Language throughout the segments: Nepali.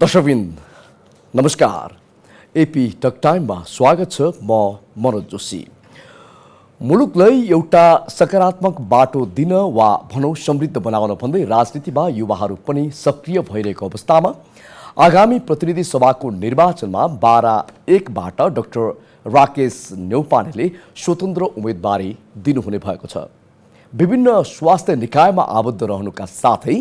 दर्शकवृन्द नमस्कार। एपी टक टाइममा स्वागत छ। म मनोज जोशी। मुलुकलाई एउटा सकारात्मक बाटो दिन वा भनौँ समृद्ध बनाउन भन्दै राजनीतिमा युवाहरू पनि सक्रिय भइरहेको अवस्थामा आगामी प्रतिनिधि सभाको निर्वाचनमा 12-1बाट डाक्टर राकेश न्यौपानेले स्वतन्त्र उम्मेदवारी दिनुहुने भएको छ। विभिन्न स्वास्थ्य निकायमा आबद्ध रहनुका साथै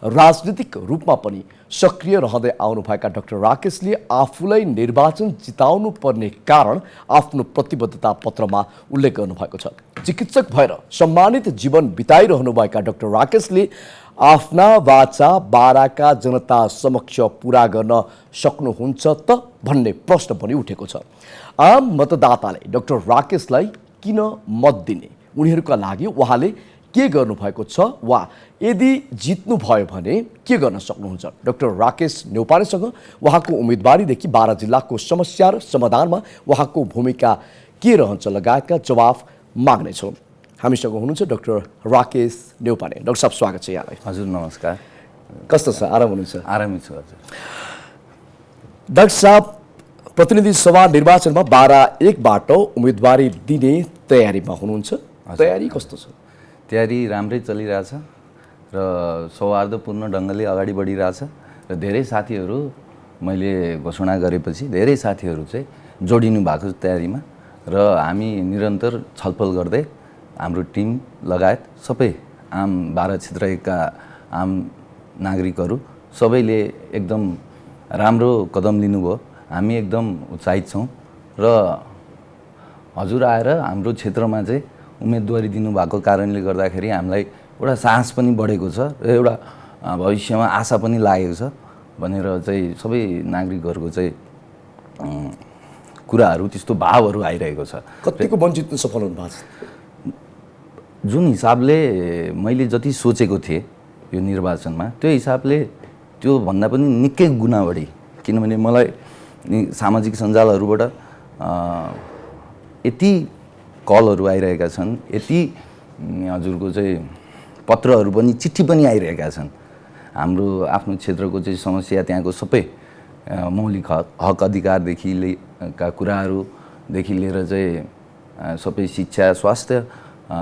राजनीतिक रूपमा पनि सक्रिय रहँदै आउनुभएका डाक्टर राकेशले आफूलाई निर्वाचन जिताउनु पर्ने कारण आफ्नो प्रतिबद्धता पत्रमा उल्लेख गर्नुभएको छ। चिकित्सक भएर सम्मानित जीवन बिताइरहनुभएका डाक्टर राकेशले आफ्ना वाचा बाराका जनता समक्ष पूरा गर्न सक्नुहुन्छ त भन्ने प्रश्न पनि उठेको छ। आम मतदाताले डाक्टर राकेशलाई किन मत दिने, उनीहरूका लागि उहाँले के गर्नुभएको छ वा यदि जित्नुभयो भने के गर्न सक्नुहुन्छ, डाक्टर राकेश न्यौपानेसँग उहाँको उम्मेदवारीदेखि 12 जिल्लाको समस्या र समाधानमा उहाँको भूमिका के रहन्छ लगायतका जवाफ माग्नेछौँ। हामीसँग हुनुहुन्छ डाक्टर राकेश न्यौपाने। डाक्टर साहब स्वागत छ यहाँलाई। हजुर नमस्कार। कस्तो छ, आराम हुनुहुन्छ? आरामै छु हजुर। डाक्टर साहब, प्रतिनिधि सभा निर्वाचनमा 12-1बाट उम्मेदवारी दिने तयारीमा हुनुहुन्छ। तयारी कस्तो छ? तयारी राम्रै चलिरहेछ र सौहार्दपूर्ण ढङ्गले अगाडि बढिरहेछ र धेरै साथीहरू मैले घोषणा गरेपछि धेरै साथीहरू चाहिँ जोडिनु भएको छ तयारीमा र हामी निरन्तर छलफल गर्दै हाम्रो टिम लगायत सबै आम 12 क्षेत्रका आम नागरिकहरू सबैले एकदम राम्रो कदम लिनुभयो। हामी एकदम उत्साहित छौँ र हजुर आएर हाम्रो क्षेत्रमा चाहिँ उम्मेदवारी दिनुभएको कारणले गर्दाखेरि हामीलाई एउटा साहस पनि बढेको छ र एउटा भविष्यमा आशा पनि लागेको छ भनेर चाहिँ सबै नागरिकहरूको चाहिँ कुराहरू त्यस्तो भावहरू आइरहेको छ। कतिको वञ्चित सफल हुनु भएको छ? जुन हिसाबले मैले जति सोचेको थिएँ यो निर्वाचनमा त्यो हिसाबले त्यो भन्दा पनि निकै गुणा बढी, किनभने मलाई सामाजिक सञ्जालहरूबाट यति कलहरू आइरहेका छन्, यति हजुरको चाहिँ पत्रहरू पनि चिठी पनि आइरहेका छन्। हाम्रो आफ्नो क्षेत्रको चाहिँ समस्या, त्यहाँको सबै मौलिक हक अधिकारदेखि का कुराहरूदेखि लिएर चाहिँ सबै शिक्षा, स्वास्थ्य,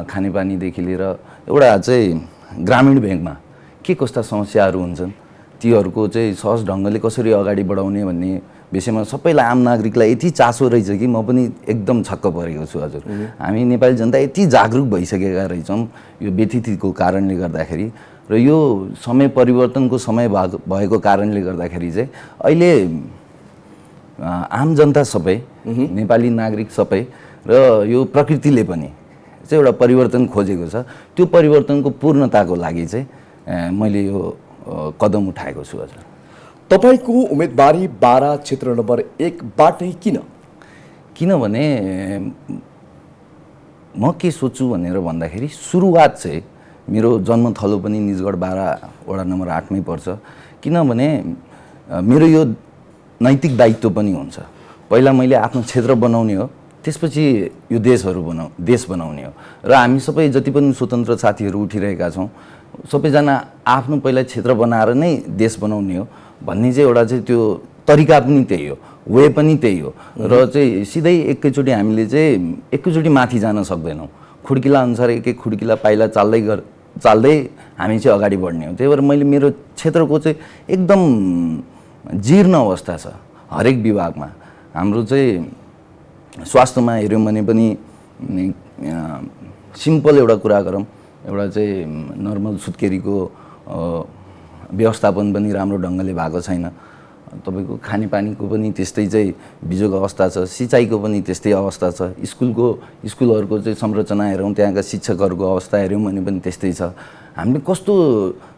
खानेपानीदेखि लिएर एउटा चाहिँ ग्रामीण भेगमा के कस्ता समस्याहरू हुन्छन् तीहरूको चाहिँ सहज ढङ्गले कसरी अगाडि बढाउने भन्ने विषयमा सबैलाई आम नागरिकलाई यति चासो रहेछ कि म पनि एकदम छक्क परेको छु हजुर। हामी नेपाली जनता यति जागरुक भइसकेका रहेछौँ यो व्यथितिको कारणले गर्दाखेरि र यो समय परिवर्तनको समय भएको कारणले गर्दाखेरि चाहिँ अहिले आम जनता सबै, नेपाली नागरिक सबै र यो प्रकृतिले पनि चाहिँ एउटा परिवर्तन खोजेको छ। त्यो परिवर्तनको पूर्णताको लागि चाहिँ मैले यो कदम उठाएको छु हजुर। तपाईको उम्मेदवारी 12 क्षेत्र नम्बर 1बाटै किन? किनभने म के सोच्छु भनेर भन्दाखेरि सुरुवात चाहिँ मेरो जन्मथलो पनि निजगढ 12 वडा नम्बर 8मै पर्छ। किनभने मेरो यो नैतिक दायित्व पनि हुन्छ। पहिला मैले आफ्नो क्षेत्र बनाउने हो, त्यसपछि यो देश बनाउने हो र हामी सबै जति पनि स्वतन्त्र साथीहरू उठिरहेका छौँ सबैजना आफ्नो पहिला क्षेत्र बनाएर नै देश बनाउने हो भन्ने चाहिँ एउटा चाहिँ त्यो तरिका पनि त्यही हो, वे पनि त्यही हो र चाहिँ सिधै एकैचोटि हामीले चाहिँ एकैचोटि माथि जान सक्दैनौँ। खुड्किला अनुसार एक खुड्किला पाइला चाल्दै हामी चाहिँ अगाडि बढ्ने हो। त्यही भएर मैले मेरो क्षेत्रको चाहिँ एकदम जीर्ण अवस्था छ हरेक विभागमा। हाम्रो चाहिँ स्वास्थ्यमा हेऱ्यौँ भने पनि सिम्पल एउटा कुरा गरौँ, एउटा चाहिँ नर्मल सुत्केरीको व्यवस्थापन पनि राम्रो ढङ्गले भएको छैन। तपाईँको खानेपानीको पनि त्यस्तै चाहिँ बिजोग अवस्था छ, सिँचाइको पनि त्यस्तै अवस्था छ, स्कुलहरूको चाहिँ संरचना हेरौँ, त्यहाँका शिक्षकहरूको अवस्था हेऱ्यौँ भने पनि त्यस्तै छ। हामीले कस्तो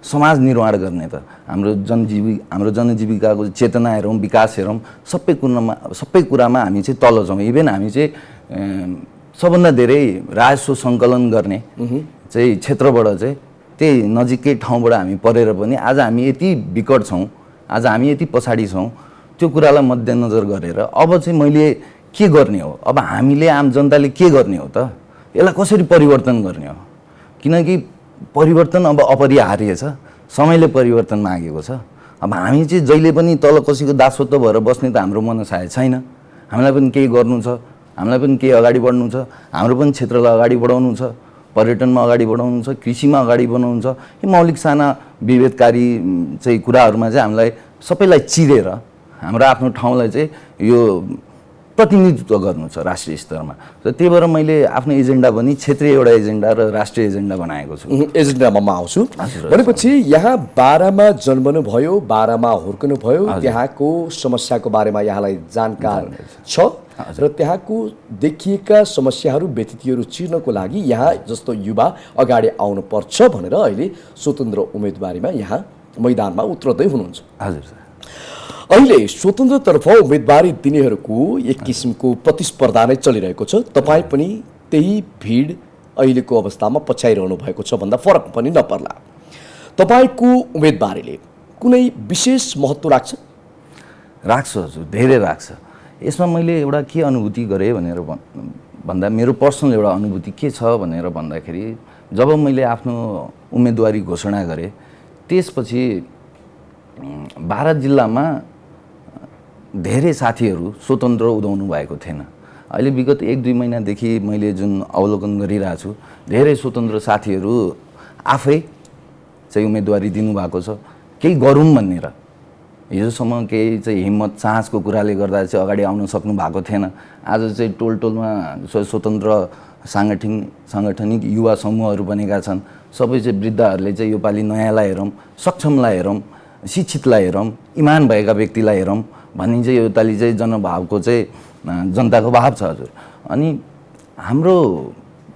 समाज निर्माण गर्ने त? हाम्रो जनजीविकाको चेतना हेरौँ, विकास हेरौँ, सबै कुरामा हामी चाहिँ तल छौँ। इभेन हामी चाहिँ सबभन्दा धेरै राजस्व सङ्कलन गर्ने चाहिँ क्षेत्रबाट चाहिँ त्यही नजिकै ठाउँबाट हामी परेर पनि आज हामी यति विकट छौँ, आज हामी यति पछाडि छौँ। त्यो कुरालाई मध्यनजर गरेर अब चाहिँ मैले के गर्ने हो, अब हामीले आम जनताले के गर्ने हो त? यसलाई कसरी परिवर्तन गर्ने हो? किनकि परिवर्तन अब अपरिहार्य छ, समयले परिवर्तन मागेको छ अब हामी चाहिँ जहिले पनि तल कसैको दासत्व भएर बस्ने त हाम्रो मनसाय छैन। हामीलाई पनि केही गर्नु छ, हामीलाई पनि केही अगाडि बढ्नु छ, हाम्रो पनि क्षेत्रलाई अगाडि बढाउनु छ, पर्यटनमा अगाडि बढाउनु छ, कृषिमा अगाडि बनाउनु छ। यो मौलिक साना विभेदकारी चाहिँ कुराहरूमा चाहिँ हामीलाई सबैलाई चिरेर हाम्रो आफ्नो ठाउँलाई चाहिँ यो प्रतिनिधित्व गर्नु छ राष्ट्रिय स्तरमा। र त्यही भएर मैले आफ्नो एजेन्डा पनि क्षेत्रीय एउटा एजेन्डा र राष्ट्रिय एजेन्डा बनाएको छु। एजेन्डामा म आउँछु। भनेपछि यहाँ बारामा जन्मनु भयो, बारामा हुर्कनु भयो, त्यहाँको समस्याको बारेमा यहाँलाई जानकार छ र त्यहाँको देखिएका समस्याहरू व्यतिथिहरू चिर्नको लागि यहाँ जस्तो युवा अगाडि आउनुपर्छ भनेर अहिले स्वतन्त्र उम्मेदवारीमा यहाँ मैदानमा उत्रदै हुनुहुन्छ। हजुर सर। अहिले स्वतन्त्रतर्फ उम्मेदवारी दिनेहरूको एक किसिमको प्रतिस्पर्धा नै चलिरहेको छ। तपाईँ पनि त्यही भिड अहिलेको अवस्थामा पछ्याइरहनु भएको छ भन्दा फरक पनि नपर्ला। तपाईँको उम्मेदवारीले कुनै विशेष महत्त्व राख्छ? राख्छ हजुर, धेरै राख्छ। यसमा मैले एउटा के अनुभूति गरेँ भनेर भन्दा मेरो पर्सनल एउटा अनुभूति के छ भनेर भन्दाखेरि जब मैले आफ्नो उम्मेदवारी घोषणा गरेँ त्यसपछि बारा जिल्लामा धेरै साथीहरू स्वतन्त्र उदाउनु भएको थिएन। अहिले विगत 1-2 महिनादेखि मैले जुन अवलोकन गरिरहेको छु धेरै स्वतन्त्र साथीहरू आफै चाहिँ उम्मेदवारी दिनुभएको छ। केही गरौँ भनेर हिजोसम्म केही चाहिँ हिम्मत साहसको कुराले गर्दा चाहिँ अगाडि आउन सक्नु भएको थिएन। आज चाहिँ टोलमा स्वतन्त्र साङ्गठनिक युवा समूहहरू बनेका छन्। सबै चाहिँ वृद्धहरूले चाहिँ योपालि नयाँलाई हेरौँ, सक्षमलाई हेरौँ, शिक्षितलाई हेरौँ, इमान भएका व्यक्तिलाई हेरौँ भन्ने चाहिँ योपालि चाहिँ जनभावको चाहिँ जनताको भाव छ हजुर। अनि हाम्रो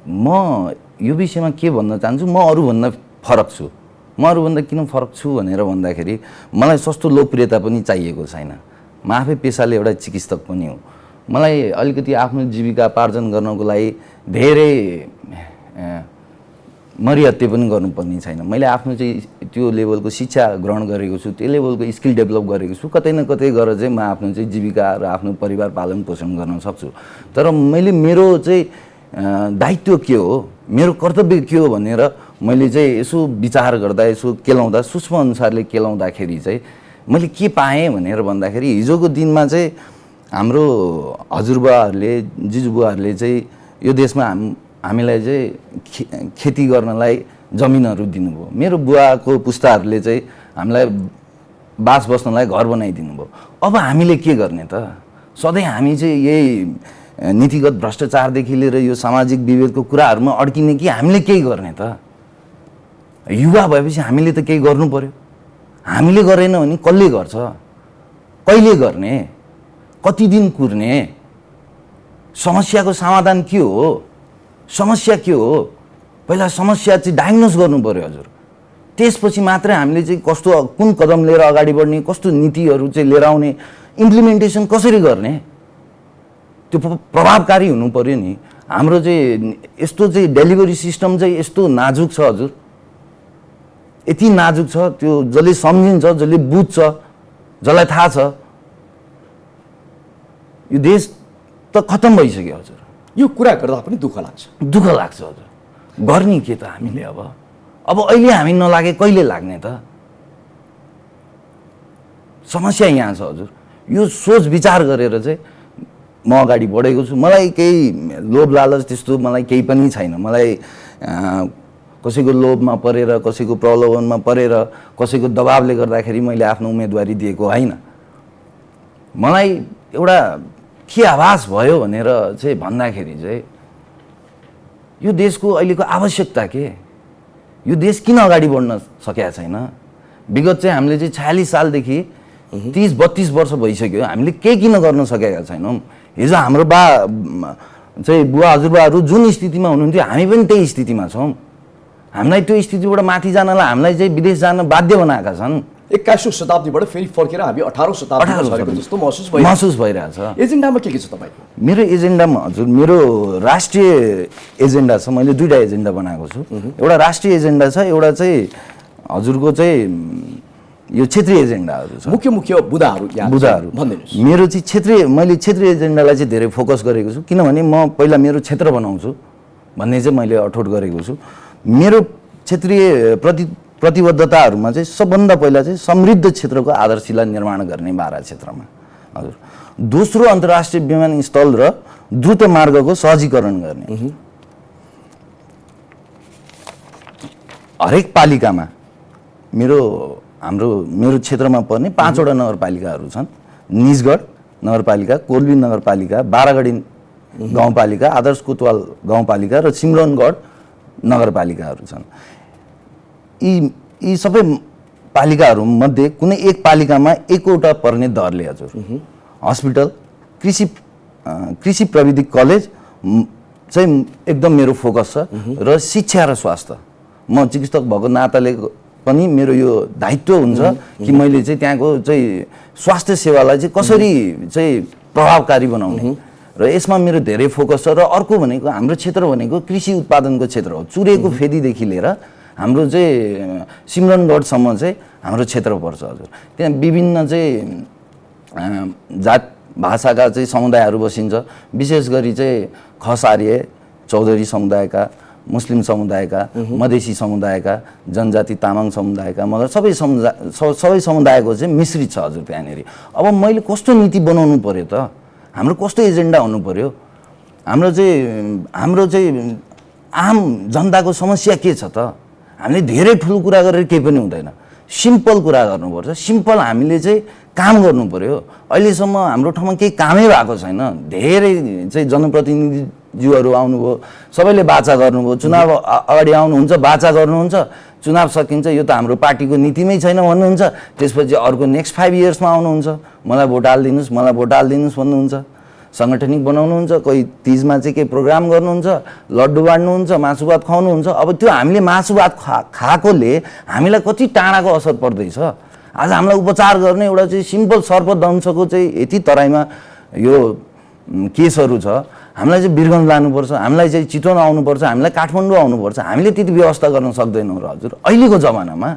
म यो विषयमा के भन्न चाहन्छु, म अरूभन्दा फरक छु। म अरूभन्दा किन फरक छु भनेर भन्दाखेरि मलाई सस्तो लोकप्रियता पनि चाहिएको छैन। म आफै पेसाले एउटा चिकित्सक पनि हो। मलाई अलिकति आफ्नो जीविकापार्जन गर्नको लागि धेरै मरिहत्ते पनि गर्नुपर्ने छैन। मैले आफ्नो चाहिँ त्यो लेभलको शिक्षा ग्रहण गरेको छु, त्यो लेभलको स्किल डेभलप गरेको छु। कतै न कतै गएर चाहिँ म आफ्नो चाहिँ जीविका र आफ्नो परिवार पालन पोषण गर्न सक्छु। तर मैले मेरो चाहिँ दायित्व के हो, मेरो कर्तव्य के हो भनेर मैले चाहिँ यसो विचार गर्दा, यसो केलाउँदा, सूक्ष्म अनुसारले केलाउँदाखेरि चाहिँ मैले के पाएँ भनेर भन्दाखेरि हिजोको दिनमा चाहिँ हाम्रो हजुरबुवाहरूले जिजुबुवाहरूले चाहिँ यो देशमा हामीलाई चाहिँ खेती गर्नलाई जमिनहरू दिनुभयो। मेरो बुवाको पुस्ताहरूले चाहिँ हामीलाई बास बस्नलाई घर बनाइदिनु भयो। अब हामीले के गर्ने त? सधैँ हामी चाहिँ यही नीतिगत भ्रष्टाचारदेखि लिएर यो सामाजिक विभेदको कुराहरूमा अड्किने कि हामीले केही गर्ने त? युवा भएपछि हामीले त केही गर्नु पर्यो। हामीले गरेन भने कसले गर्छ? कहिले गर्ने? कति दिन कुर्ने? समस्याको समाधान के हो? समस्या के हो? पहिला समस्या चाहिँ डायग्नोस गर्नु पर्यो हजुर। त्यसपछि मात्रै हामीले चाहिँ कस्तो कुन कदम लिएर अगाडि बढ्ने, कस्तो नीतिहरू चाहिँ लिएर आउने, इम्प्लिमेन्टेसन कसरी गर्ने, त्यो प्रभावकारी हुनु पर्यो नि। हाम्रो चाहिँ यस्तो चाहिँ डेलिभरी सिस्टम चाहिँ यस्तो नाजुक छ हजुर, यति नाजुक छ। त्यो जसले सम्झिन्छ, जसले बुझ्छ, जसलाई थाहा छ, यो देश त खत्तम भइसक्यो हजुर। यो कुरा गर्दा पनि दुःख लाग्छ। दुःख लाग्छ हजुर। गर्ने के त हामीले? अब अहिले हामी नलागे कहिले लाग्ने त? समस्या यहाँ छ हजुर। यो सोच विचार गरेर चाहिँ म अगाडि बढेको छु। मलाई केही लोभ लालच त्यस्तो मलाई केही पनि छैन। मलाई कसैको लोभमा परेर, कसैको प्रलोभनमा परेर, कसैको दबावले गर्दाखेरि मैले आफ्नो उम्मेदवारी दिएको होइन। मलाई एउटा के आभास भयो भनेर चाहिँ भन्दाखेरि चाहिँ यो देशको अहिलेको आवश्यकता के, यो देश किन अगाडि बढ्न सकेका छैन? विगत चाहिँ हामीले चाहिँ 46 सालदेखि 30-32 वर्ष भइसक्यो, हामीले केही किन गर्न सकेका छैनौँ? हिजो हाम्रो चाहिँ बुवा हजुरबाहरू जुन स्थितिमा हुनुहुन्थ्यो हामी पनि त्यही स्थितिमा छौँ। हामीलाई त्यो स्थितिबाट माथि जानलाई हामीलाई चाहिँ विदेश जान बाध्य बनाएका छन्। 21औं शताब्दीबाट फेरि फर्केर हामी 18औं शताब्दीमा झरेको जस्तो महसुस भइरहेछ। एजेन्डामा के छ तपाईँको? मेरो एजेन्डामा हजुर मेरो राष्ट्रिय एजेन्डा छ। मैले 2टा एजेन्डा बनाएको छु। एउटा राष्ट्रिय एजेन्डा छ, एउटा चाहिँ हजुरको चाहिँ यो क्षेत्रीय एजेन्डाहरू छ। मुख्य बुदाहरू भनिदिनुहोस्। मेरो चाहिँ मैले क्षेत्रीय एजेन्डालाई चाहिँ धेरै फोकस गरेको छु, किनभने म पहिला मेरो क्षेत्र बनाउँछु भन्ने चाहिँ मैले अठोट गरेको छु। मेरो क्षेत्रीय प्रतिबद्धताहरूमा चाहिँ सबभन्दा पहिला चाहिँ समृद्ध क्षेत्रको आधारशिला निर्माण गर्ने बारा क्षेत्रमा हजुर। दोस्रो अन्तर्राष्ट्रिय विमानस्थल र द्रुत मार्गको सहजीकरण गर्ने। हरेक पालिकामा मेरो क्षेत्रमा पर्ने 5वटा नगरपालिकाहरू छन्। निजगढ नगरपालिका, कोल्बी नगरपालिका, बारागढी गाउँपालिका, आदर्श कोतवाल गाउँपालिका र सिमरनगढ नगरपालिकाहरू छन्। यी सबै पालिकाहरूमध्ये कुनै एक पालिकामा एकवटा पर्ने दरले हजुर हस्पिटल, कृषि प्रविधि कलेज चाहिँ एकदम मेरो फोकस छ र शिक्षा र स्वास्थ्य। म चिकित्सक भएको नाताले पनि मेरो यो दायित्व हुन्छ कि मैले चाहिँ त्यहाँको चाहिँ स्वास्थ्य सेवालाई चाहिँ कसरी चाहिँ प्रभावकारी बनाउने र यसमा मेरो धेरै फोकस छ। र अर्को भनेको हाम्रो क्षेत्र भनेको कृषि उत्पादनको क्षेत्र हो। चुरेको फेदीदेखि लिएर हाम्रो चाहिँ सिमरनगढसम्म चाहिँ हाम्रो क्षेत्र पर्छ हजुर। त्यहाँ विभिन्न चाहिँ जात भाषाका चाहिँ समुदायहरू बसिन्छ। विशेष गरी चाहिँ खस आर्य चौधरी समुदायका, मुस्लिम समुदायका, मधेसी समुदायका, जनजाति तामाङ समुदायका, मगर सबै समुदायको चाहिँ मिश्रित छ हजुर त्यहाँनिर। अब मैले कस्तो नीति बनाउनु पर्यो त, हाम्रो कस्तो एजेन्डा हुनु पर्यो, हाम्रो चाहिँ आम जनताको समस्या के छ त। हामीले धेरै ठुलो कुरा गरेर केही पनि हुँदैन, सिम्पल कुरा गर्नुपर्छ। सिम्पल हामीले चाहिँ काम गर्नु पर्यो। अहिलेसम्म हाम्रो ठाउँमा केही कामै भएको छैन। धेरै चाहिँ जनप्रतिनिधिज्यूहरू आउनुभयो, सबैले बाचा गर्नुभयो, चुनाव अगाडि आउनुहुन्छ, बाचा गर्नुहुन्छ, चुनाव सकिन्छ, यो त हाम्रो पार्टीको नीतिमै छैन भन्नुहुन्छ। त्यसपछि अर्को नेक्स्ट 5 इयर्समा आउनुहुन्छ, मलाई भोट हालिदिनुहोस्, मलाई भोट हालिदिनुहोस् भन्नुहुन्छ। सङ्गठनिक बनाउनुहुन्छ, कोही तिजमा चाहिँ केही प्रोग्राम गर्नुहुन्छ, लड्डु बाँड्नुहुन्छ, मासु भात खुवाउनुहुन्छ। अब त्यो हामीले मासु भात खाएकोले हामीलाई कति टाढाको असर पर्दैछ। आज हामीलाई उपचार गर्ने एउटा चाहिँ सिम्पल सर्पदंशको चाहिँ यति तराईमा यो केसहरू छ। हामीलाई चाहिँ वीरगञ्ज लानुपर्छ, हामीलाई चाहिँ चितवन आउनुपर्छ, हामीलाई काठमाडौँ आउनुपर्छ। हामीले त्यति व्यवस्था गर्न सक्दैनौँ र हजुर। अहिलेको जमानामा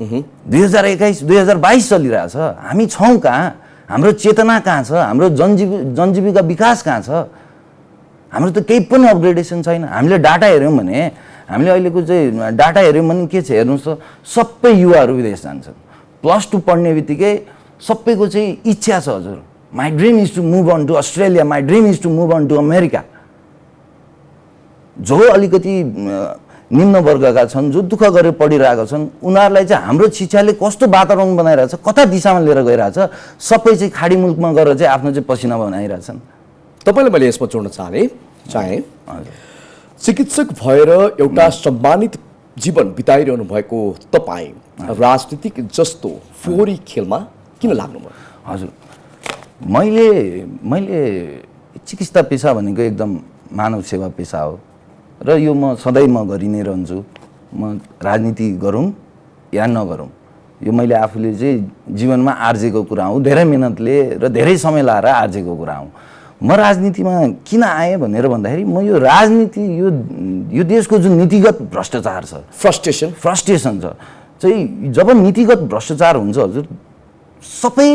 2021 2022 चलिरहेछ, हामी छौँ कहाँ? हाम्रो चेतना कहाँ छ? हाम्रो जनजीविका विकास कहाँ छ? हाम्रो त केही पनि अपग्रेडेसन छैन। हामीले डाटा हेऱ्यौँ भने, हामीले अहिलेको चाहिँ डाटा हेऱ्यौँ भने के छ हेर्नुहोस् त, सबै युवाहरू विदेश जान्छन्। +2 पढ्ने बित्तिकै सबैको चाहिँ इच्छा छ हजुर, my dream is to move on to Australia, my dream is to move on to America. जो अलिकति निम्न वर्गका छन्, जो दुःख गरेर पढिरहेका छन्, उनीहरूलाई चाहिँ हाम्रो शिक्षाले कस्तो वातावरण बनाइरहेछ, कता दिशामा लिएर गइरहेछ, सबै चाहिँ खाडी मुलुकमा गएर चाहिँ आफ्नो चाहिँ पसिना बनाइरहेछन्। तपाईँले मैले यसमा जोड्न चाहे चिकित्सक भएर एउटा सम्मानित जीवन बिताइरहनु भएको तपाईँ राजनीतिक जस्तो फोहोरी खेलमा किन लाग्नुभयो? हजुर, मैले चिकित्सा पेसा भनेको एकदम मानव सेवा पेसा हो र यो म सधैँ गरि नै रहन्छु। म राजनीति गरौँ या नगरौँ, यो मैले आफूले चाहिँ जीवनमा आर्जेको कुरा हो, धेरै मेहनतले र धेरै समय लाएर आर्जेको कुरा हो। म राजनीतिमा किन आएँ भनेर भन्दाखेरि म यो राजनीति यो देशको जुन नीतिगत भ्रष्टाचार छ, फ्रस्ट्रेसन छ चाहिँ, जब नीतिगत भ्रष्टाचार हुन्छ हजुर, सबै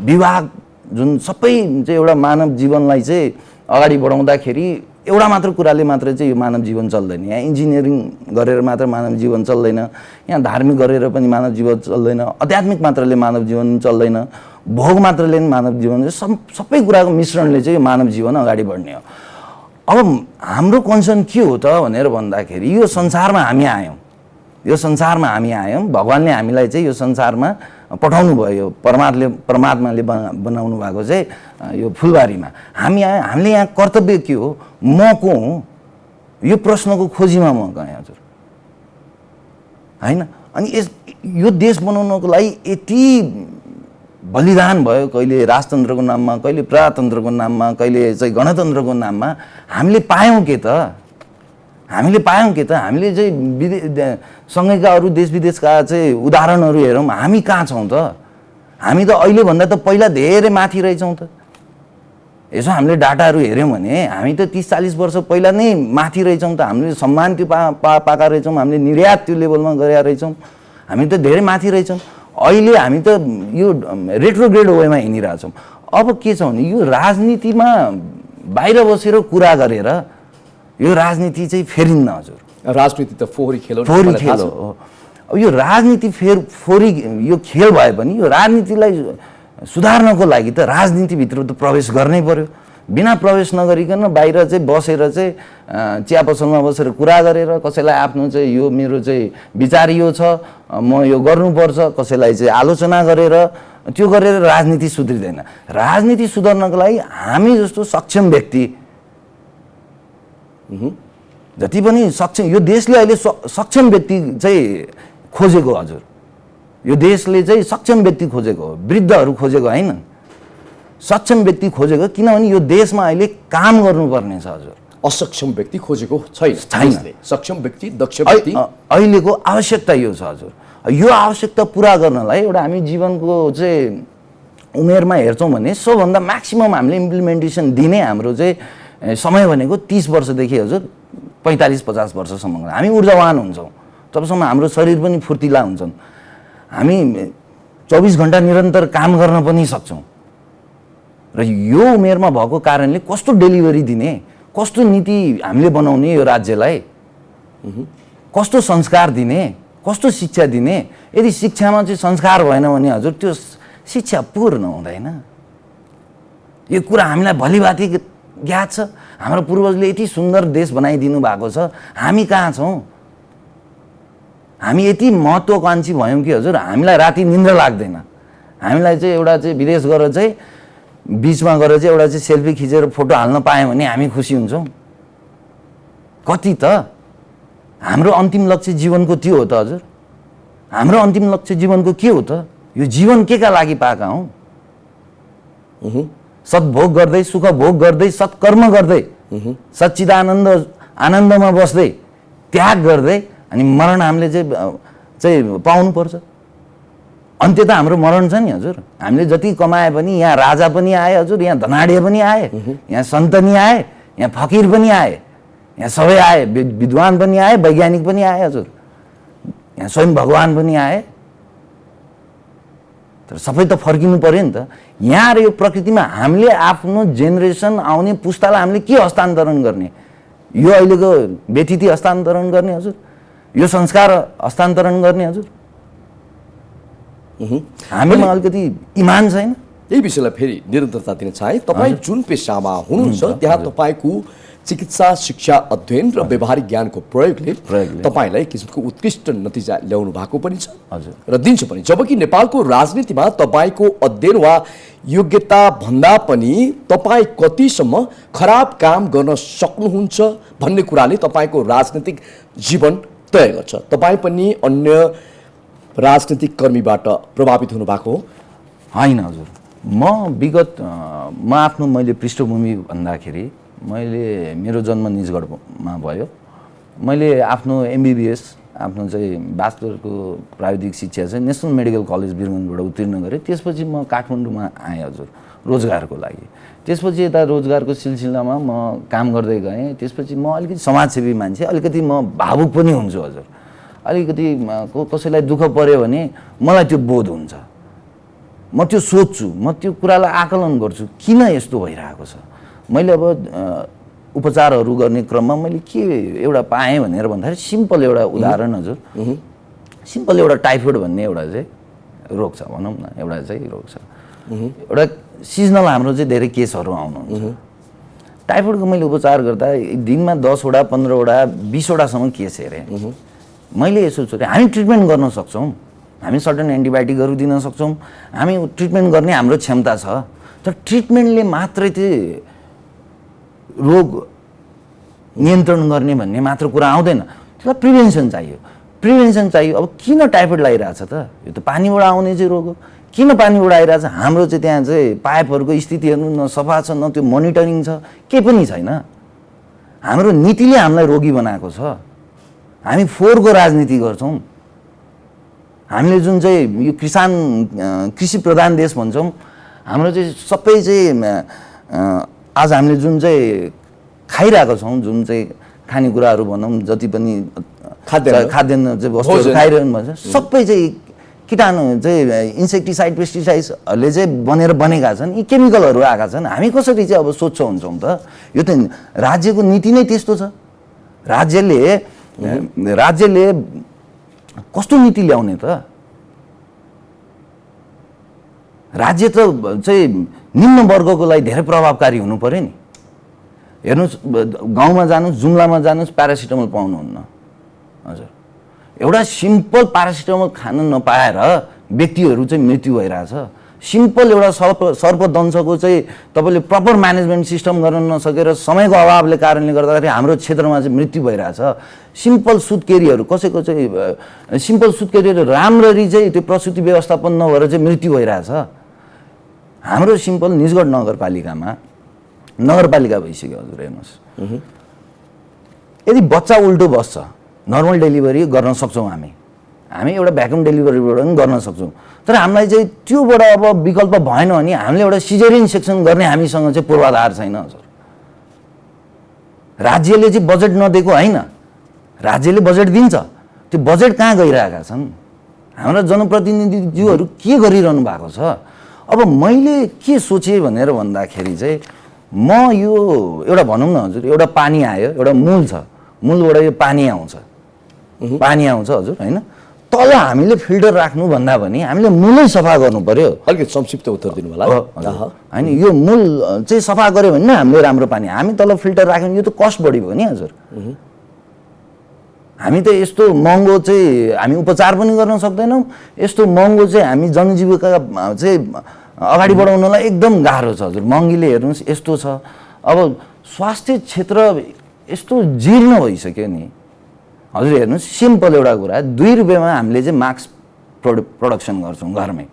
विभाग जुन सबै चाहिँ एउटा मानव जीवनलाई चाहिँ अगाडि बढाउँदाखेरि एउटा मात्र कुराले मात्र चाहिँ यो मानव जीवन चल्दैन। यहाँ इन्जिनियरिङ गरेर मात्र मानव जीवन चल्दैन, यहाँ धार्मिक गरेर पनि मानव जीवन चल्दैन, आध्यात्मिक मात्रले मानव जीवन चल्दैन, भोग मात्रले पनि मानव जीवन, सबै कुराको मिश्रणले चाहिँ यो मानव जीवन अगाडि बढ्ने हो। अब हाम्रो कन्सर्न के हो त भनेर भन्दाखेरि यो संसारमा हामी आयौँ, भगवान्ले हामीलाई चाहिँ यो संसारमा पठाउनु भयो, परमात्माले बनाउनु भएको चाहिँ यो फुलबारीमा हामी आयौँ। हामीले यहाँ कर्तव्य के हो, म को हुँ, यो प्रश्नको खोजीमा म गएँ हजुर, होइन? अनि यो देश बनाउनको लागि यति बलिदान भयो, कहिले राजतन्त्रको नाममा, कहिले प्रजातन्त्रको नाममा, कहिले चाहिँ गणतन्त्रको नाममा। हामीले पायौँ के त? हामीले चाहिँ सँगैका अरू देश विदेशका चाहिँ उदाहरणहरू हेरौँ, हामी कहाँ छौँ त? हामी त अहिलेभन्दा त पहिला धेरै माथि रहेछौँ त। यसो हामीले डाटाहरू हेऱ्यौँ भने हामी त 30-40 वर्ष पहिला नै माथि रहेछौँ त। हामीले सम्मान त्यो पाएका रहेछौँ, हामीले निर्यात त्यो लेभलमा गरेका रहेछौँ, हामी त धेरै माथि रहेछौँ। अहिले हामी त यो रेट्रोग्रेड वेमा हिँडिरहेछौँ। अब के छ भने यो राजनीतिमा बाहिर बसेर कुरा गरेर यो राजनीति चाहिँ फेरिन्न हजुर। राजनीति त फोहोरी खेल हो। अब यो राजनीति फोरी यो खेल भए पनि यो राजनीतिलाई सुधार्नको लागि त राजनीतिभित्र त प्रवेश गर्नै पर्यो। बिना प्रवेश नगरिकन बाहिर चाहिँ बसेर चाहिँ चिया पसलमा बसेर कुरा गरेर कसैलाई आफ्नो चाहिँ यो मेरो चाहिँ विचार यो छ, म यो गर्नुपर्छ, कसैलाई चाहिँ आलोचना गरेर त्यो गरेर राजनीति सुध्रिँदैन। राजनीति सुधार्नको लागि हामी जस्तो सक्षम व्यक्ति जति पनि सक्षम, यो देशले अहिले सक्षम व्यक्ति चाहिँ खोजेको हजुर। यो देशले चाहिँ सक्षम व्यक्ति खोजेको हो, वृद्धहरू खोजेको होइन, सक्षम व्यक्ति खोजेको। किनभने यो देशमा अहिले काम गर्नुपर्ने छ हजुर। असक्षम व्यक्ति खोजेको छैन, सक्षम व्यक्ति, दक्ष व्यक्ति अहिलेको आवश्यकता यो छ हजुर। यो आवश्यकता पुरा गर्नलाई एउटा हामी जीवनको चाहिँ उमेरमा हेर्छौँ भने सबभन्दा म्याक्सिमम हामीले इम्प्लिमेन्टेसन दिने हाम्रो चाहिँ समय भनेको 30 वर्षदेखि हजुर 45-50 वर्षसम्म हामी ऊर्जावान हुन्छौँ। तबसम्म हाम्रो शरीर पनि फुर्तिला हुन्छन्, हामी 24 घन्टा निरन्तर काम गर्न पनि सक्छौँ। र यो उमेरमा भएको कारणले कस्तो डेलिभरी दिने, कस्तो नीति हामीले बनाउने यो राज्यलाई, कस्तो संस्कार दिने, कस्तो शिक्षा दिने। यदि शिक्षामा चाहिँ संस्कार भएन भने हजुर त्यो शिक्षा पूर्ण हुँदैन। यो कुरा हामीलाई भलिभाति ज्ञात छ। हाम्रो पूर्वजले यति सुन्दर देश बनाइदिनु भएको छ, हामी कहाँ छौँ? हामी यति महत्त्वकांक्षी भयौँ कि हजुर हामीलाई राति निन्द्रा लाग्दैन। हामीलाई चाहिँ एउटा चाहिँ विदेश गएर चाहिँ बिचमा गएर चाहिँ एउटा चाहिँ सेल्फी खिचेर फोटो हाल्न पायौँ भने हामी खुसी हुन्छौँ। कति त हाम्रो अन्तिम लक्ष्य जीवनको त्यो हो त हजुर। हाम्रो अन्तिम लक्ष्य जीवनको के हो त? यो जीवन के का लागि पाएका हौँ? सद्भोग गर्दै, सुख भोग गर्दै, सत्कर्म गर्दै, आनन्दमा बस्दै, त्याग गर्दै अनि मरण हामीले चाहिँ पाउनुपर्छ। अन्त्य त हाम्रो मरण छ नि हजुर। हामीले जति कमाए पनि यहाँ राजा पनि आए हजुर, यहाँ धनाढ्य पनि आए, यहाँ सन्त नि आए, यहाँ फकिर पनि आए, यहाँ सबै आए, विद्वान पनि आए, वैज्ञानिक पनि आए हजुर, यहाँ स्वयं भगवान पनि आए। तर सबै त फर्किनु पर्यो नि त। यहाँ र यो प्रकृतिमा हामीले आफ्नो जेनेरेसन आउने पुस्तालाई हामीले के हस्तान्तरण गर्ने? यो अहिलेको व्यतिथि हस्तान्तरण गर्ने हजुर, यो संस्कार हस्तान्तरण गर्ने हजुर। हामीमा अलिकति इमान छैन। यही विषयलाई फेरि निरन्तरता दिन चाहे। तपाईँ जुन पेसामा हुनुहुन्छ त्यहाँ तपाईँको चिकित्सा, शिक्षा, अध्ययन र व्यावहारिक ज्ञानको प्रयोगले तपाईँलाई किसिमको उत्कृष्ट नतिजा ल्याउनु भएको पनि छ हजुर, र दिन्छ पनि। जबकि नेपालको राजनीतिमा तपाईँको अध्ययन वा योग्यता भन्दा पनि तपाईँ कतिसम्म खराब काम गर्न सक्नुहुन्छ भन्ने कुराले तपाईँको राजनीतिक जीवन तय गर्छ। तपाईँ पनि अन्य राजनीतिक कर्मीबाट प्रभावित हुनुभएको हो? होइन हजुर। मैले पृष्ठभूमि भन्दाखेरि मेरो जन्म निजगढमा भयो। मैले आफ्नो MBBS आफ्नो चाहिँ ब्याचलरको प्राविधिक शिक्षा चाहिँ नेसनल मेडिकल कलेज वीरगन्जबाट उत्तीर्ण गरेँ। त्यसपछि म काठमाडौँमा आएँ हजुर रोजगारको लागि। त्यसपछि यता रोजगारको सिलसिलामा म काम गर्दै गएँ। त्यसपछि म अलिकति समाजसेवी मान्छे, अलिकति म भावुक पनि हुन्छु हजुर। अलिकति कसैलाई दुःख पर्यो भने मलाई त्यो बोध हुन्छ, म त्यो सोध्छु, म त्यो कुरालाई आकलन गर्छु किन यस्तो भइरहेको छ। मैले अब उपचारहरू गर्ने क्रममा मैले के एउटा पाएँ भनेर भन्दाखेरि सिम्पल एउटा उदाहरण हजुर, सिम्पल एउटा टाइफोइड भन्ने एउटा चाहिँ रोग छ भनौँ न, एउटा चाहिँ रोग छ, एउटा सिजनल हाम्रो चाहिँ धेरै केसहरू आउनुहुन्छ। टाइफोइडको मैले उपचार गर्दा दिनमा 10वटा 15वटा 20वटासम्म केस हेरेँ। मैले यसो सोचेँ हामी ट्रिटमेन्ट गर्न सक्छौँ, हामी सर्टन एन्टिबायोटिकहरू दिन सक्छौँ, हामी ट्रिटमेन्ट गर्ने हाम्रो क्षमता छ। तर ट्रिटमेन्टले मात्रै चाहिँ रोग नियन्त्रण गर्ने भन्ने मात्र कुरा आउँदैन, त्यसलाई प्रिभेन्सन चाहियो। अब किन टाइफोइड लागिरहेछ त? यो त पानीबाट आउने चाहिँ रोग हो। किन पानीबाट आइरहेछ? हाम्रो चाहिँ त्यहाँ चाहिँ पाइपहरूको स्थिति हेर्नु न सफा छ, न त्यो मोनिटरिङ छ, केही पनि छैन। हाम्रो नीतिले हामीलाई रोगी बनाएको छ। हामी फोहोरको राजनीति गर्छौँ। हामीले जुन चाहिँ यो कृषि प्रधान देश भन्छौँ, हाम्रो चाहिँ सबै चाहिँ आज हामीले जुन चाहिँ खाइरहेको छौँ, जुन चाहिँ खानेकुराहरू भनौँ, जति पनि खाद्यान्न चाहिँ वस्तुहरू खाइरहनु भन्छ, सबै चाहिँ कीटाणु चाहिँ इन्सेक्टिसाइड पेस्टिसाइड्सहरूले चाहिँ बनेका छन्। यी केमिकलहरू आएका छन्। हामी कसरी चाहिँ अब स्वच्छ हुन्छौँ त? यो त राज्यको नीति नै त्यस्तो छ। राज्यले कस्तो नीति ल्याउने त? राज्य त चाहिँ निम्न वर्गको लागि धेरै प्रभावकारी हुनु पर्यो नि। हेर्नुहोस्, गाउँमा जानुहोस्, जुम्लामा जानुहोस्, प्यारासिटामोल पाउनुहुन्न। हजुर, एउटा सिम्पल प्यारासिटामोल खान नपाएर व्यक्तिहरू चाहिँ मृत्यु भइरहेछ। सिम्पल एउटा सर्पदंशको चाहिँ तपाईँले प्रपर म्यानेजमेन्ट सिस्टम गर्न नसकेर समयको अभावले कारणले गर्दाखेरि हाम्रो क्षेत्रमा चाहिँ मृत्यु भइरहेछ। सिम्पल सुत्केरीहरू कसैको चाहिँ सिम्पल सुत्केरीहरू राम्ररी चाहिँ त्यो प्रसुति व्यवस्थापन नभएर चाहिँ मृत्यु भइरहेछ। हाम्रो सिम्पल निजगढ नगरपालिका भइसक्यो। हजुर हेर्नुहोस्, यदि बच्चा उल्टो बस्छ, नर्मल डेलिभरी गर्न सक्छौँ हामी एउटा भ्याकुम डेलिभरीबाट पनि गर्न सक्छौँ। तर हामीलाई चाहिँ त्योबाट अब विकल्प भएन भने हामीले एउटा सिजरियन सेक्सन गर्ने हामीसँग चाहिँ पूर्वाधार छैन। हजुर, राज्यले चाहिँ बजेट नदिएको होइन, राज्यले बजेट दिन्छ, त्यो बजेट कहाँ गइरहेका छन्? हाम्रा जनप्रतिनिधिज्यूहरू के गरिरहनु भएको छ? अब मैले के सोचेँ भनेर भन्दाखेरि चाहिँ म यो एउटा भनौँ न हजुर, एउटा पानी आयो, एउटा मूल छ, मूलबाट यो पानी आउँछ हजुर होइन। तल हामीले फिल्टर राख्नु भन्दा पनि हामीले मूलै सफा गर्नु पर्यो। अलिकति संक्षिप्त उत्तर दिनु होला होइन। यो मूल चाहिँ सफा गऱ्यो भने हामीले राम्रो पानी, हामी तल फिल्टर राख्यौँ, यो त कस्ट बढी भयो नि हजुर। हामी त यस्तो महँगो चाहिँ हामी उपचार पनि गर्न सक्दैनौँ, यस्तो महँगो चाहिँ हामी जनजीविका चाहिँ अगाडि बढाउनलाई एकदम गाह्रो छ हजुर। महँगीले हेर्नुहोस् यस्तो छ। अब स्वास्थ्य क्षेत्र यस्तो जीर्ण भइसक्यो नि हजुर। हेर्नुहोस्, सिम्पल एउटा कुरा, 2 रुपियाँमा हामीले चाहिँ मास्क प्रोडक्सन गर्छौँ घरमै।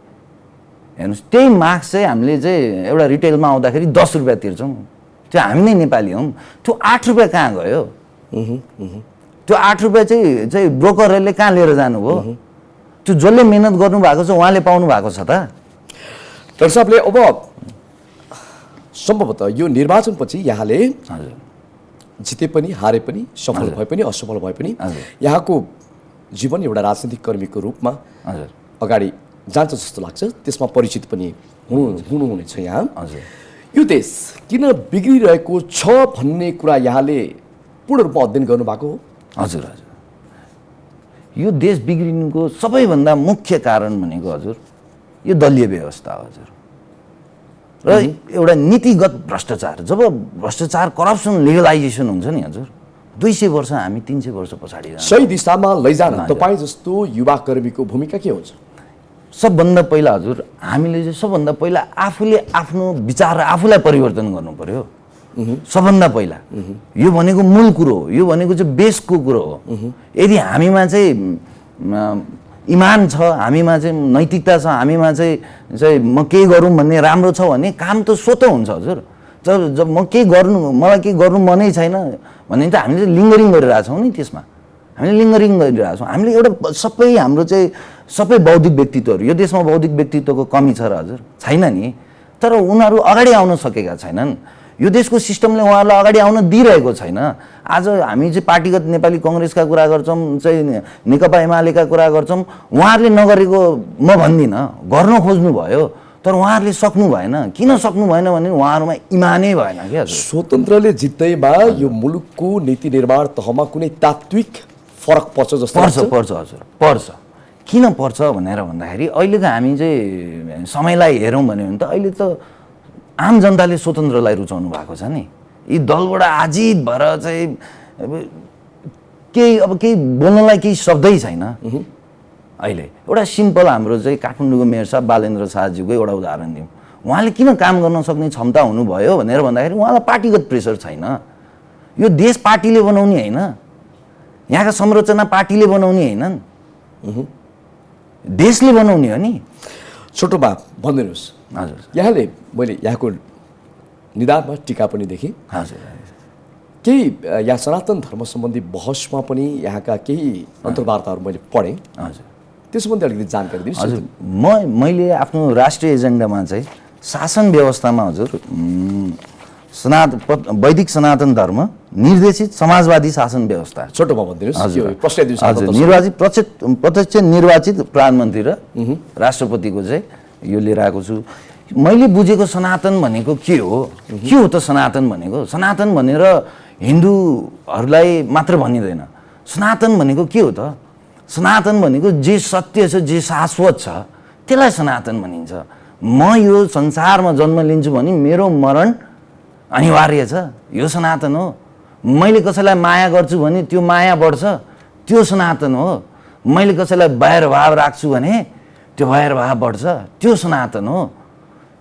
हेर्नुहोस्, त्यही मास्क चाहिँ हामीले चाहिँ एउटा रिटेलमा आउँदाखेरि 10 रुपियाँ तिर्छौँ। त्यो हामी नै नेपाली हौँ। त्यो 8 रुपियाँ कहाँ गयो? त्यो 8 रुपियाँ चाहिँ ब्रोकरहरूले कहाँ लिएर जानुभयो? त्यो जसले मेहनत गर्नुभएको छ उहाँले पाउनु भएको छ त? डाक्टर साहबले अब सम्भवतः यो निर्वाचनपछि यहाँले जिते पनि हारे पनि सफल भए पनि असफल भए पनि यहाँको जीवन एउटा राजनीतिक कर्मीको रूपमा अगाडि जान्छ जस्तो लाग्छ। त्यसमा परिचित पनि हुनुहुनेछ यहाँ। यो देश किन बिग्रिरहेको छ भन्ने कुरा यहाँले पूर्ण रूपमा अध्ययन गर्नुभएको हो? हजुर, यो देश बिग्रिनुको सबैभन्दा मुख्य कारण भनेको हजुर यो दलीय व्यवस्था हो हजुर, र एउटा नीतिगत भ्रष्टाचार। जब भ्रष्टाचार, करप्सन, लिगलाइजेसन हुन्छ नि हजुर, 200 वर्ष हामी 300 वर्ष पछाडि सही दिशामा लैजान तपाईँ जस्तो युवा कर्मीको भूमिका के हुन्छ? सबभन्दा पहिला हजुर हामीले चाहिँ सबभन्दा पहिला आफूले आफ्नो विचार आफूलाई परिवर्तन गर्नु पर्यो। सबभन्दा पहिला यो भनेको मूल कुरो हो, यो भनेको चाहिँ बेसको कुरो हो। यदि हामीमा चाहिँ इमान छ, हामीमा चाहिँ नैतिकता छ, हामीमा चाहिँ म केही गरौँ भन्ने राम्रो छ भने काम त स्वतः हुन्छ हजुर। जब म केही गर्नु, मलाई केही गर्नु मनै छैन भने त हामीले लिङ्गरिङ गरिरहेछौँ नि, त्यसमा हामीले लिङ्गरिङ गरिरहेछौँ। हामीले एउटा सबै हाम्रो चाहिँ सबै बौद्धिक व्यक्तित्वहरू, यो देशमा बौद्धिक व्यक्तित्वको कमी छ र हजुर छैन नि, तर उनीहरू अगाडि आउन सकेका छैनन्। यो देशको सिस्टमले उहाँहरूलाई अगाडि आउन दिइरहेको छैन। आज हामी चाहिँ पार्टीगत नेपाली कङ्ग्रेसका कुरा गर्छौँ, चाहिँ नेकपा एमालेका कुरा गर्छौँ, उहाँहरूले नगरेको म भन्दिनँ, गर्न खोज्नु भयो तर उहाँहरूले सक्नु भएन। किन सक्नु भएन भने उहाँहरूमा इमानै भएन क्या। स्वतन्त्रले जित्दैमा यो मुलुकको नीति निर्माण तहमा कुनै तात्विक फरक पर्छ जस्तो पर्छ हजुर, पर्छ। किन पर्छ भनेर भन्दाखेरि अहिलेको हामी चाहिँ समयलाई हेरौँ भन्यो भने त अहिले त आम जनताले स्वतन्त्रलाई रुचाउनु भएको छ नि। यी दलबाट आजित भएर चाहिँ केही बोल्नलाई केही शब्दै छैन। अहिले एउटा सिम्पल हाम्रो चाहिँ काठमाडौँको मेयर साहब बालेन्द्र शाहज्यूको एउटा उदाहरण दिउँ। उहाँले किन काम गर्न सक्ने क्षमता हुनुभयो भनेर भन्दाखेरि उहाँलाई पार्टीगत प्रेसर छैन। यो देश पार्टीले बनाउने होइन, यहाँका संरचना पार्टीले बनाउने होइनन्, देशले बनाउने हो नि। छोटोमा भनिदिनुहोस् हजुर। यहाँले मैले यहाँको निधारमा टिका पनि देखेँ। हजुर। केही यहाँ सनातन धर्म सम्बन्धी बहसमा पनि यहाँका केही अन्तर्वार्ताहरू मैले पढेँ। हजुर। त्यो सम्बन्धी अलिकति जानकारी दिनुहोस्। हजुर, मैले आफ्नो राष्ट्रिय एजेन्डामा चाहिँ शासन व्यवस्थामा हजुर वैदिक सनातन धर्म निर्देशित समाजवादी शासन व्यवस्था। छोटोमा भनिदिनुहोस्। हजुर, प्रत्यक्ष निर्वाचित प्रधानमन्त्री र राष्ट्रपतिको चाहिँ यो लिएर आएको छु। मैले बुझेको सनातन भनेको के हो त? सनातन भनेको, सनातन भनेर हिन्दूहरूलाई मात्र भनिँदैन। सनातन भनेको के हो त? सनातन भनेको जे सत्य छ, जे शाश्वत छ, त्यसलाई सनातन भनिन्छ। म यो संसारमा जन्म लिन्छु भने मेरो मरण अनिवार्य छ, यो सनातन हो। मैले कसैलाई माया गर्छु भने त्यो माया बढ्छ, त्यो सनातन हो। मैले कसैलाई वैरभाव राख्छु भने त्यो वैरभाव बढ्छ, त्यो सनातन हो।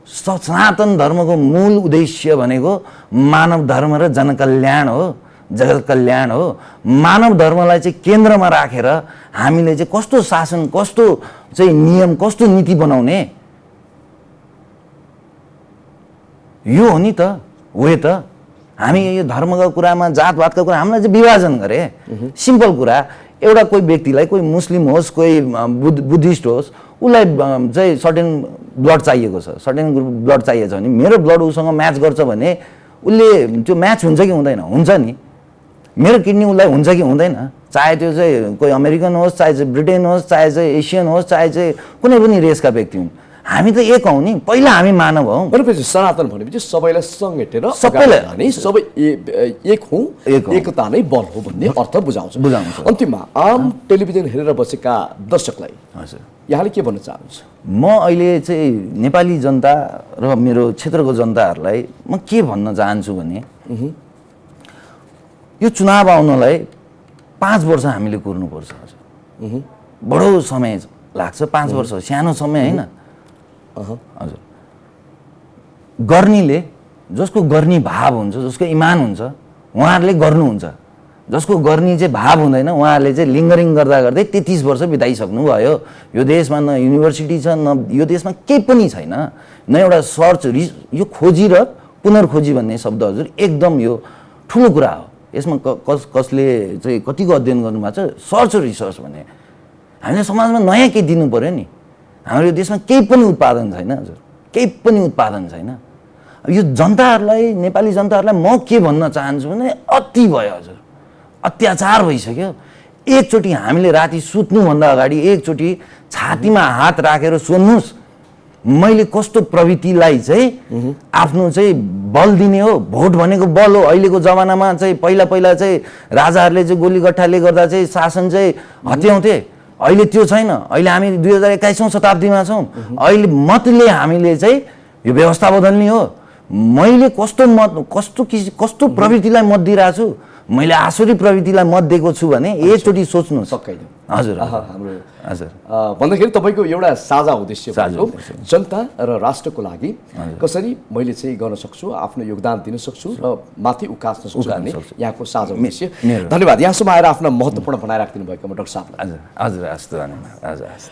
सनातन धर्मको मूल उद्देश्य भनेको मानव धर्म र जनकल्याण हो, जगत कल्याण हो। मानव धर्मलाई चाहिँ केन्द्रमा राखेर हामीले चाहिँ कस्तो शासन, कस्तो चाहिँ नियम, कस्तो नीति बनाउने, यो हो नि त, हो त। हामी यो धर्मको कुरामा, जातवादको कुरा हामीलाई चाहिँ विभाजन गरे। सिम्पल कुरा, एउटा कोही व्यक्तिलाई, कोही मुस्लिम होस्, कोही बुद्धिस्ट होस्, उसलाई चाहिँ सर्टेन ब्लड चाहिएको छ, सर्टेन ग्रुप ब्लड चाहिएको छ भने मेरो ब्लड उसँग म्याच गर्छ भने उसले त्यो म्याच हुन्छ कि हुँदैन? हुन्छ नि। मेरो किडनी उसलाई हुन्छ कि हुँदैन? चाहे त्यो चाहिँ कोही अमेरिकन होस्, चाहे चाहिँ ब्रिटेन होस्, चाहे चाहिँ एसियन होस्, चाहे चाहिँ कुनै पनि रेसका व्यक्ति हुन्, हामी त एक हौँ नि। पहिला हामी मानव हौँ। भनेपछि सनातन भनेपछि सबैलाई समेटेर सबैलाई सबै एक हौँ, एकता नै बल हो भन्ने अर्थ बुझाउँछ। अन्तिममा आम टेलिभिजन हेरेर बसेका दर्शकलाई हजुर यहाँले के भन्न चाहनुहुन्छ? म अहिले चाहिँ नेपाली जनता र मेरो क्षेत्रको जनताहरूलाई म के भन्न चाहन्छु भने यो चुनाव आउनलाई 5 वर्ष हामीले कुर्नुपर्छ। हजुर बडो समय लाग्छ, 5 वर्ष सानो समय होइन। हजुर गर्नीले, जसको गर्नी भाव हुन्छ, जसको इमान हुन्छ, उहाँहरूले गर्नुहुन्छ। जसको गर्नी चाहिँ भाव हुँदैन, उहाँहरूले चाहिँ लिङ्गरिङ गर्दा गर्दै 33 वर्ष बिताइसक्नु भयो। यो देशमा न युनिभर्सिटी छ, न यो देशमा केही पनि छैन, न एउटा सर्च, यो खोजी र पुनर्खोजी भन्ने शब्द हजुर एकदम यो ठुलो कुरा हो। यसमा कसले चाहिँ कतिको अध्ययन गर्नुभएको छ, सर्च रिसर्च भन्ने। हामीले समाजमा नयाँ केही दिनु पऱ्यो नि। हाम्रो यो देशमा केही पनि उत्पादन छैन हजुर, केही पनि उत्पादन छैन। यो जनताहरूलाई, नेपाली जनताहरूलाई म के भन्न चाहन्छु भने अति भयो हजुर, अत्याचार भइसक्यो। एकचोटि हामीले राति सुत्नुभन्दा अगाडि एकचोटि छातीमा हात राखेर सोध्नुहोस्, मैले कस्तो प्रवृत्तिलाई चाहिँ आफ्नो चाहिँ बल दिने हो। भोट भनेको बल हो। अहिलेको जमानामा चाहिँ पहिला चाहिँ राजाहरूले चाहिँ गोलीगट्ठाले गर्दा चाहिँ शासन चाहिँ हत्याउँथे, अहिले त्यो छैन। अहिले हामी 2021औं शताब्दीमा छौँ। अहिले मतले हामीले चाहिँ यो व्यवस्था बदल्ने हो। मैले कस्तो प्रवृत्तिलाई मत दिइरहेको छु, मैले आसुरी प्रवृत्तिलाई मत दिएको छु भने एकचोटि सोच्नु सक्दैन। हजुर हाम्रो हजुर भन्दाखेरि तपाईँको एउटा साझा उद्देश्य भनेको जनता र राष्ट्रको लागि कसरी मैले चाहिँ गर्न सक्छु, आफ्नो योगदान दिन सक्छु र माथि उकास्न सक्छु भन्ने यहाँको साझा उद्देश्य। धन्यवाद यहाँसम्म आएर आफ्नो महत्त्वपूर्ण बनाइराखिदिनु भएकोमा डाक्टर साहब। हजुर हजुर हस् धन्यवाद। हजुर हस्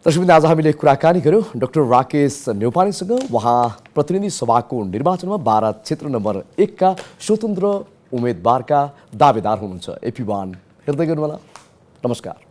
दर्शक आज हामीले कुराकानी गऱ्यौँ डाक्टर राकेश न्यौपानेसँग। उहाँ प्रतिनिधि सभाको निर्वाचनमा बारा क्षेत्र नम्बर 1 का स्वतन्त्र उम्मेदवारका दावेदार हुनुहुन्छ। AP1 हेर्दै गर्नुहोला। नमस्कार।